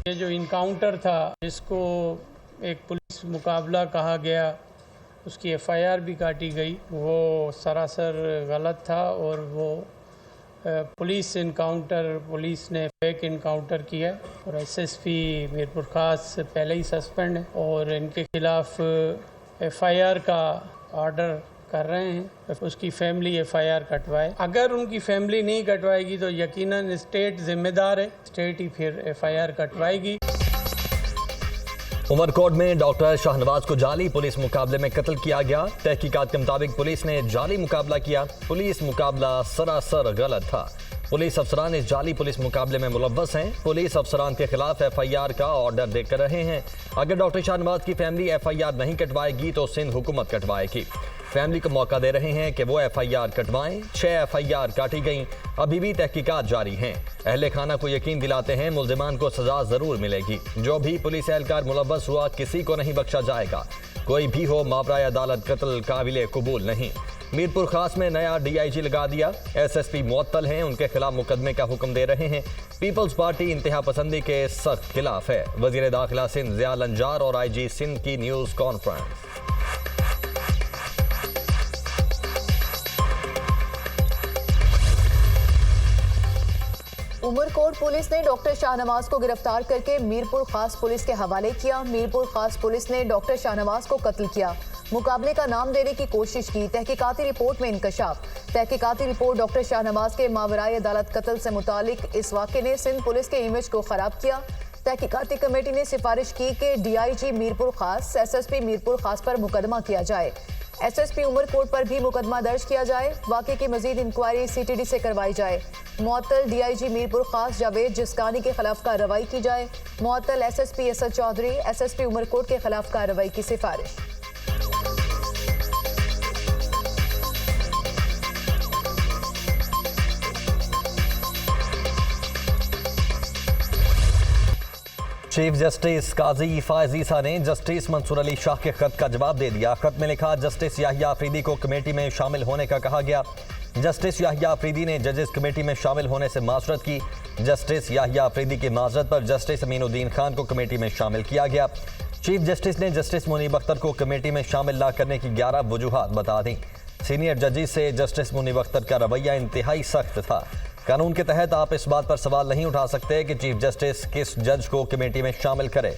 ये जो इनकाउंटर था जिसको एक पुलिस मुकाबला कहा गया, उसकी एफआईआर भी काटी गई, वो सरासर गलत था और वो पुलिस ने फेक इनकाउंटर किया और एसएसपी मीरपुर खास पहले ही सस्पेंड है और इनके खिलाफ एफआईआर का ऑर्डर कर रहे हैं। उसकी फैमिली एफआईआर कटवाए। अगर उनकी फैमिली नहीं कटवाएगी तो यकीनन स्टेट जिम्मेदार है, स्टेट ही फिर एफआईआर कटवाएगी। उमरकोट में डॉक्टर शाहनवाज को जाली पुलिस मुकाबले में कत्ल किया गया। तहकीकात के मुताबिक पुलिस ने जाली मुकाबला किया। पुलिस मुकाबला सरासर गलत था। पुलिस अफसरान इस जाली पुलिस मुकाबले में मुलव्वस हैं। पुलिस अफसरान के खिलाफ एफआईआर का ऑर्डर देकर रहे हैं। अगर डॉक्टर शाहनवाज की फैमिली एफआईआर नहीं कटवाएगी तो सिंध हुकूमत कटवाएगी। फैमिली को मौका दे रहे हैं कि वो एफआईआर कटवाएं। 6 एफआईआर काटी गई, अभी भी तहकीकात जारी हैं। अहले खाना को यकीन दिलाते हैं मुल्जिमान को सजा जरूर मिलेगी। जो भी पुलिस एहलकार मुलव्वस हुआ किसी को नहीं बख्शा जाएगा। कोई भी हो, मावराए अदालत कत्ल काबिले कबूल नहीं। मीरपुर खास में नया डीआईजी लगा दिया। एसएसपी मुअत्तल हैं, उनके खिलाफ मुकदमे का हुक्म दे रहे हैं। पीपल्स पार्टी इंतहा पसंदी के सख्त खिलाफ है। वजीर दाखिला सिंध ज़िया लंजार और आईजी सिंध की न्यूज कॉन्फ्रेंस। उमरकोट पुलिस ने डॉक्टर शाहनवाज को गिरफ्तार करके मीरपुर खास पुलिस के हवाले किया। मीरपुर खास पुलिस ने डॉक्टर शाहनवाज को कत्ल किया। मुकाबले का नाम देने की कोशिश की। तहकीकाती रिपोर्ट में इंकशाफ। तहकीकाती रिपोर्ट डॉक्टर शाहनवाज के मावराए अदालत कत्ल से मुतालिक इस वाक़े ने सिंध पुलिस के इमेज को खराब किया। तहकीकाती कमेटी ने सिफारिश की कि डीआईजी मीरपुर खास, एसएसपी मीरपुर खास पर मुकदमा किया जाए। एसएसपी उमरकोट पर भी मुकदमा दर्ज किया जाए। वाक़े की मजीद इंक्वायरी सीटीडी से करवाई जाए। मुअत्तल डीआईजी मीरपुर खास जावेद जिस्कानी के खिलाफ कार्रवाई की जाए। मुअत्तल एसएसपी असद चौधरी, एसएसपी उमरकोट के खिलाफ कार्रवाई की सिफारिश। चीफ जस्टिस काजी फायज ईसा ने जस्टिस मंसूर अली शाह के खत का जवाब दे दिया। खत में लिखा, जस्टिस याहिया अफरीदी को कमेटी में शामिल होने का कहा गया। जस्टिस याहिया अफरीदी ने जजेस कमेटी में शामिल होने से माजरत की। जस्टिस याहिया अफरीदी की माजरत पर जस्टिस अमीनुद्दीन खान को कमेटी में शामिल किया गया। चीफ जस्टिस ने जस्टिस मुनीब अख्तर को कमेटी में शामिल न करने की 11 वजूहात बता दी। सीनियर जजेस से जस्टिस मुनीब अख्तर का रवैया इंतहाई सख्त था। कानून के तहत आप इस बात पर सवाल नहीं उठा सकते कि चीफ जस्टिस किस जज को कमेटी में शामिल करे।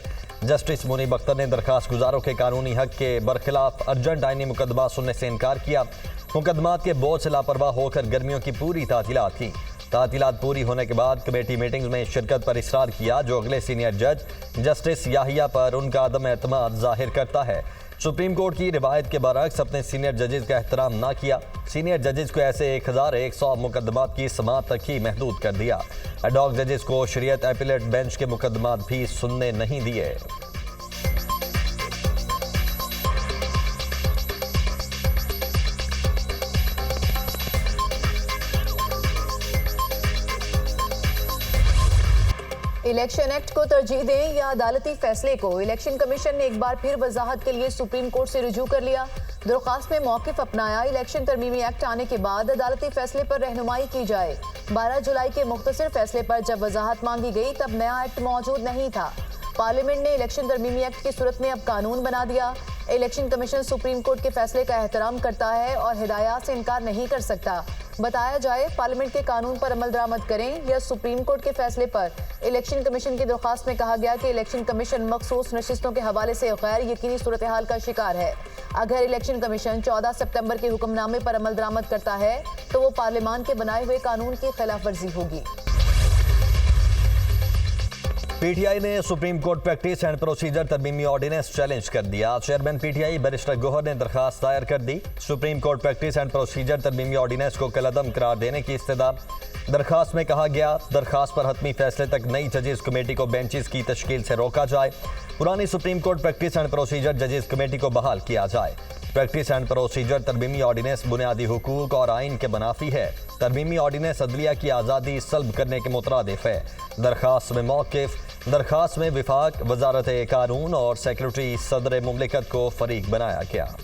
जस्टिस मुनीब अख्तर ने दरखास्त गुजारों के कानूनी हक के बरखिलाफ अर्जेंट आईनी मुकदमा सुनने से इनकार किया। मुकदमात के बोझ से लापरवाह होकर गर्मियों की पूरी तातीलात की। तातीलात पूरी होने के बाद कमेटी मीटिंग्स में शिरकत पर इसरार किया, जो अगले सीनियर जज जस्टिस याहिया पर उनका अदम एतमाद जाहिर करता है। सुप्रीम कोर्ट की रिवायत के बरअक्स अपने सीनियर जजेस का एहतराम ना किया। सीनियर जजेस को ऐसे 1100 मुकदमात की समाअत तक ही महदूद कर दिया। एडॉक जजेस को शरीयत एपिलेट बेंच के मुकदमात भी सुनने नहीं दिए। इलेक्शन एक्ट को तरजीह दें या अदालती फैसले को। इलेक्शन कमीशन ने एक बार फिर वजाहत के लिए सुप्रीम कोर्ट से रुजू कर लिया। दरख्वास्त में मौक़िफ़ अपनाया। इलेक्शन तरमीमी एक्ट आने के बाद अदालती फैसले पर रहनुमाई की जाए। 12 जुलाई के मुख्तसर फैसले पर जब वजाहत मांगी गई तब नया एक्ट मौजूद नहीं था। पार्लियामेंट ने इलेक्शन तरमीमी एक्ट की सूरत में अब कानून बना दिया। इलेक्शन कमीशन सुप्रीम कोर्ट के फैसले का एहतराम करता है और हिदायत से इनकार नहीं कर सकता। बताया जाए, पार्लियामेंट के कानून पर अमल दरामद करें या सुप्रीम कोर्ट के फैसले पर। इलेक्शन कमीशन की दरख्वास्त में कहा गया कि इलेक्शन कमीशन मखसूस नशिस्तों के हवाले से गैर यकीनी सूरत हाल का शिकार है। अगर इलेक्शन कमीशन 14 सितंबर के हुक्मनामे पर अमल दरामद करता है तो वो पार्लियामान के बनाए हुए कानून की खिलाफ वर्जी होगी। पीटीआई ने Supreme Court practice and procedure तरमीमी ऑर्डिनेंस चैलेंज कर दिया। चेयरमैन पीटीआई बैरिस्टर गोहर ने दरखास्त दायर कर दी। Supreme Court practice and procedure तरमीमी ऑर्डिनेंस को कलअदम करार देने की इस्तदा। दरखास्त में कहा गया, दरखास्त पर हतमी फैसले तक नई जजेस कमेटी को बेंचेस की तश्कील से रोका जाए। पुरानी supreme Court practice and procedure जजेस कमेटी को बहाल किया जाए। प्रैक्टिस एंड प्रोसीजर तरमीमी ऑर्डिनेंस बुनियादी हुकूक और आइन के मुनाफी है। तरमीमी ऑर्डिनेंस अदलिया की आज़ादी सल्ब करने के मुतरादिफ है। दरखास्त में मौक़िफ़, दरखास्त में विफाक, वजारत कानून और सेक्रेटरी सदर मुमलिकत को फरीक बनाया गया।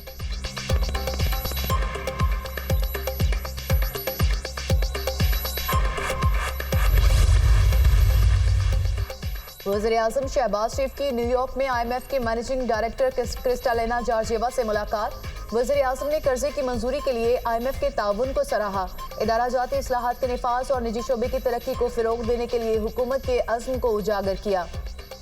वज़ीर-ए-आज़म शहबाज शरीफ की न्यूयॉर्क में IMF के मैनेजिंग डायरेक्टर क्रिस्टालिना जॉर्जिएवा से मुलाकात। वज़ीर-ए-आज़म ने कर्जे की मंजूरी के लिए IMF के ताउन को सराहा। इदारा जाती इस्लाहात के निफाज और निजी शोबे की तरक्की को फ़रोग़ देने के लिए हुकूमत के अज़्म को उजागर किया।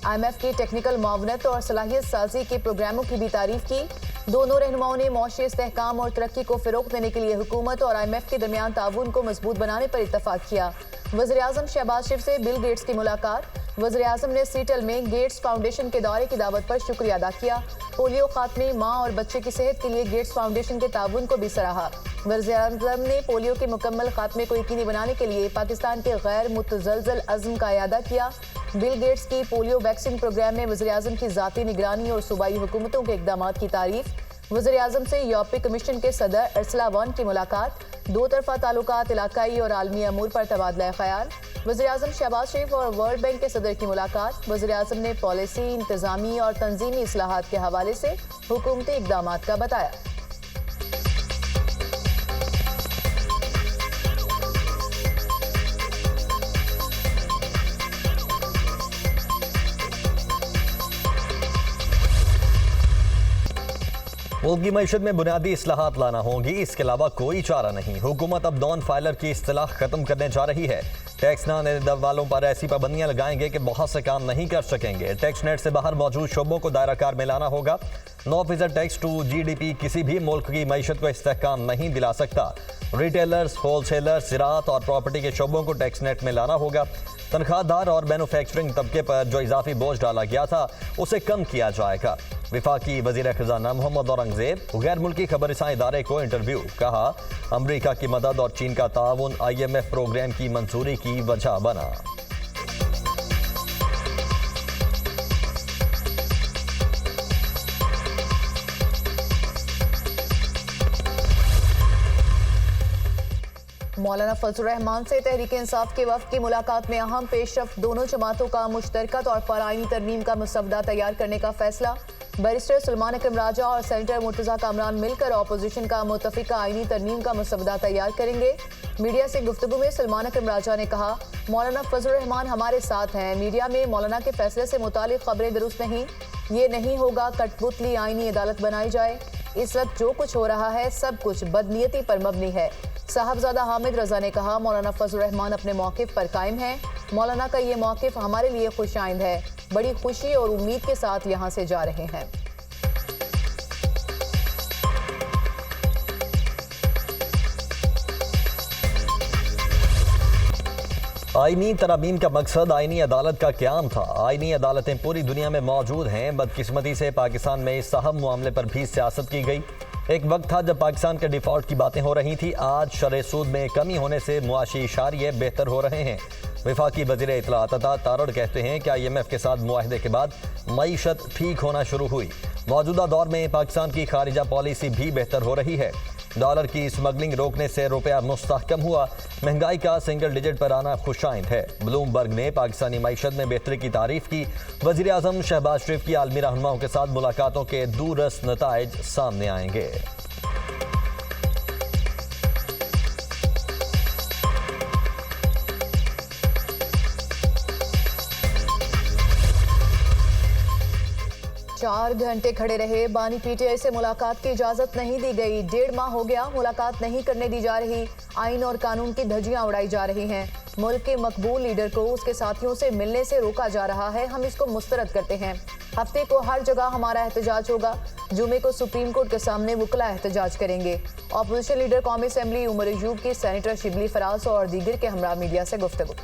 IMF की टेक्निकल मावनत और सलाहियत साजी के प्रोग्रामों की भी तारीफ की। दोनों रहनुमाओं ने मौशी इस्तेहकाम और तरक्की को फ़रोग़ देने के लिए हुकूमत और IMF के दरमियान ताउन को मजबूत बनाने पर इत्तफाक किया। वज़ीर-ए-आज़म शहबाज शरीफ से बिल गेट्स की मुलाकात। वज़ीर-ए-आज़म ने सीटल में गेट्स फाउंडेशन के दौरे की दावत पर शुक्रिया अदा किया। पोलियो खात्मे, माँ और बच्चे की सेहत के लिए गेट्स फाउंडेशन के ताउन को भी सराहा। वज़ीर-ए-आज़म ने पोलियो के मुकम्मल खात्मे को यकीनी बनाने के लिए पाकिस्तान के गैर मुतज़लज़ल अज़्म का इयादा किया। बिल गेट्स की पोलियो वैक्सीन प्रोग्राम में वज़ीर-ए-आज़म की ज़ाती निगरानी और सूबाई हुकूमतों के इक़दामात की तारीफ। वज़ीर-ए-आज़म से यूरोपीय कमीशन के सदर अर्सला वॉन की मुलाकात। दो तरफ़ा ताल्लुकात, इलाकाई और आलमी अमूर पर तबादला ख्याल। वज़ीर-ए-आज़म शहबाज शरीफ और वर्ल्ड बैंक के सदर की मुलाकात। वज़ीर-ए-आज़म ने पॉलिसी, इंतज़ामी और तंजीमी इस्लाहात के हवाले से हुकूमती इक़दामात का बताया। मुल्क की मईशत में बुनियादी इस्लाहात लाना होंगी, इसके अलावा कोई चारा नहीं। हुकूमत अब नॉन फाइलर की इस्तिलाह खत्म करने जा रही है। टैक्स न देने वालों पर ऐसी पाबंदियां लगाएंगे कि बहुत से काम नहीं कर सकेंगे। टैक्स नेट से बाहर मौजूद शोबों को दायरा कार में लाना होगा। 9% टैक्स टू GDP किसी भी मुल्क की मईशत को इस्तेहकाम नहीं दिला सकता। रिटेलर्स, होलसेलर्स, ज़राअत और प्रॉपर्टी के शोबों को टैक्स नेट में लाना होगा। तनख्वाहदार और मैन्युफैक्चरिंग तबके पर जो इजाफी बोझ डाला गया था उसे कम किया जाएगा। विफाकी वज़ीर ख़ज़ाना मोहम्मद औरंगज़ेब गैर मुल्की खबरसां इदारे को इंटरव्यू। कहा, अमरीका की मदद और चीन का ताउन IMF प्रोग्राम की मंजूरी की वजह बना। मौलाना फजलुर रहमान से तहरीक इंसाफ के वफ़द की मुलाकात में अहम पेशरफ्त। दोनों जमातों का मुश्तरका तौर पर आईनी तरमीम का मसवदा तैयार करने का फैसला। बैरिस्टर सुलेमान अकरम राजा और सेनेटर मुर्तज़ा कामरान मिलकर अपोजिशन का मुतफ़िका आईनी तरमीम का मसवदा तैयार करेंगे। मीडिया से गुफ्तगू में सुलेमान अकरम राजा ने कहा, मौलाना फजलुर रहमान हमारे साथ हैं। मीडिया में मौलाना के फैसले से मुतालिक खबरें दुरुस्त नहीं। ये नहीं होगा कठपुतली आईनी अदालत बनाई जाए। इस वक्त जो कुछ हो रहा है सब कुछ बदनीयती पर मबनी है। साहबजादा हामिद रजा ने कहा, मौलाना फजलुर रहमान अपने मौक़िफ़ पर कायम हैं। मौलाना का ये मौक़िफ़ हमारे लिए खुशाइंद है। बड़ी खुशी और उम्मीद के साथ यहाँ से जा रहे हैं। आईनी तरमीम का मकसद आईनी अदालत का क़याम था। आईनी अदालतें पूरी दुनिया में मौजूद हैं। बदकिस्मती से पाकिस्तान में इस अहम मामले पर भी सियासत की गई। एक वक्त था जब पाकिस्तान के डिफ़ॉल्ट की बातें हो रही थी। आज शरह सूद में कमी होने से मुआशी इशारे बेहतर हो रहे हैं। वफाकी वज़ीर इत्तलाआत अता तारड़ कहते हैं कि IMF के साथ मुआहदे के बाद मईशत ठीक होना शुरू हुई। मौजूदा दौर में पाकिस्तान की खारिजा पॉलिसी भी बेहतर हो रही है। डॉलर की स्मगलिंग रोकने से रुपया मुस्तहकम हुआ। महंगाई का सिंगल डिजिट पर आना खुशाइंद है। ब्लूमबर्ग ने पाकिस्तानी मईशत में बेहतरी की तारीफ की। वज़ीर-ए-आज़म शहबाज शरीफ की आलमी रहनुमाओं के साथ मुलाकातों के दूरस नताइज सामने आएंगे। चार घंटे खड़े रहे। बानी PTI से मुलाकात की इजाजत नहीं दी गई। 1.5 माह हो गया, मुलाकात नहीं करने दी जा रही। आइन और कानून की धज्जियां उड़ाई जा रही हैं। मुल्क के मकबूल लीडर को उसके साथियों से मिलने से रोका जा रहा है। हम इसको मुस्तरद करते हैं। हफ्ते को हर जगह हमारा एहतजाज होगा। जुमे को सुप्रीम कोर्ट के सामने वकला एहतजाज करेंगे। अपोजिशन लीडर कौमी असम्बली उमर अयूब की सेनेटर शिबली फराज और दीगर के हमरा मीडिया से गुफ्तगू।